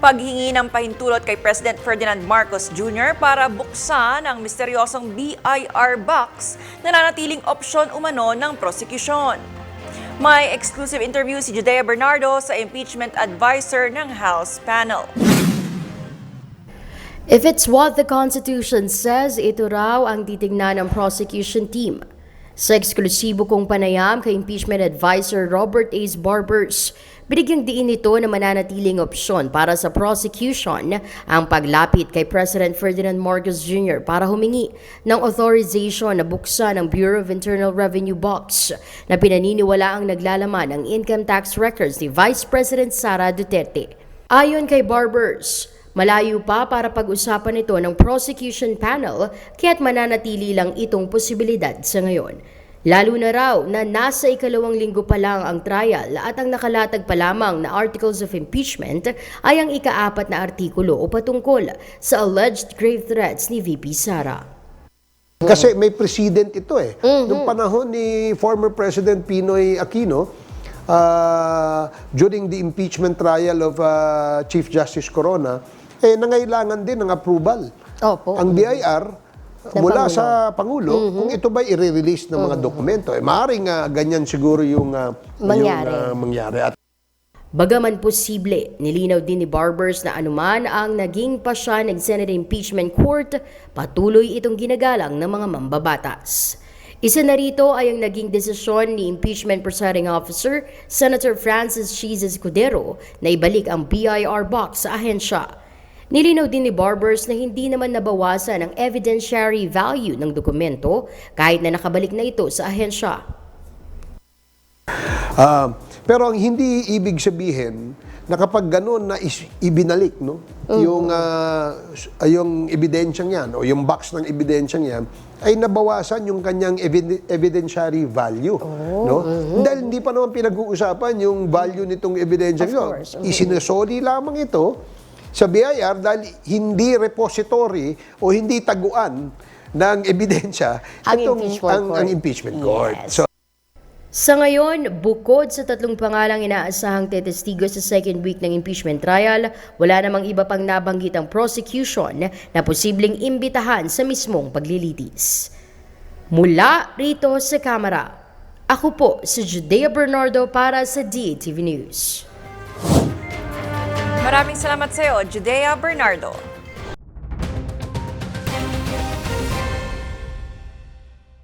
Paghingi ng pahintulot kay President Ferdinand Marcos Jr. para buksan ang misteryosong BIR box na nanatiling opsyon umano ng prosecution. May exclusive interview si Judea Bernardo sa impeachment advisor ng House panel. If it's what the Constitution says, ito raw ang titignan ng prosecution team. Sa eksklusibo kong panayam kay impeachment advisor Robert A. Barbers, binigyang diin ito na mananatiling opsyon para sa prosecution ang paglapit kay President Ferdinand Marcos Jr. para humingi ng authorization na buksan ang Bureau of Internal Revenue box na pinaniniwala ang naglalaman ng income tax records ni Vice President Sara Duterte. Ayon kay Barbers, malayo pa para pag-usapan ito ng prosecution panel kaya't mananatili lang itong posibilidad sa ngayon. Lalo na raw na nasa ikalawang linggo pa lang ang trial at ang nakalatag pa lamang na articles of impeachment ay ang ika-4 na artikulo o patungkol sa alleged grave threats ni VP Sara. Kasi may precedent ito eh. Noong panahon ni former President Pinoy Aquino, during the impeachment trial of Chief Justice Corona, nangailangan din ng approval. Opo. Ang BIR mula sa Pangulo, kung ito ba i-release ng mga dokumento, maaaring ganyan siguro yung mangyari. At Bagaman posible, nilinaw din ni Barbers na anuman ang naging pasya ng Senate Impeachment Court, patuloy itong ginagalang ng mga mambabatas. Isa na rito ay ang naging desisyon ni Impeachment Presiding Officer Senator Francis Cheese Escudero na ibalik ang BIR box sa ahensya. Nilinaw din ni Barbers na hindi naman nabawasan ang evidentiary value ng dokumento kahit na nakabalik na ito sa ahensya. pero ang hindi ibig sabihin na kapag ganun na ibinalik yung ebidensyang yan o yung box ng ebidensyang yan ay nabawasan yung kanyang evidentiary value. Dahil hindi pa naman pinag-uusapan yung value nitong ebidensyang yun. Isinusoli lamang ito sa BIR dahil hindi repository o hindi taguan ng ebidensya ang impeachment court. Yes. Sa ngayon, bukod sa 3 pangalang inaasahang tetestigo sa second week ng impeachment trial, wala namang iba pang nabanggit ang prosecution na posibleng imbitahan sa mismong paglilitis. Mula rito sa Kamara, ako po si Judea Bernardo para sa DATV News. Maraming salamat sa iyo, Judea Bernardo.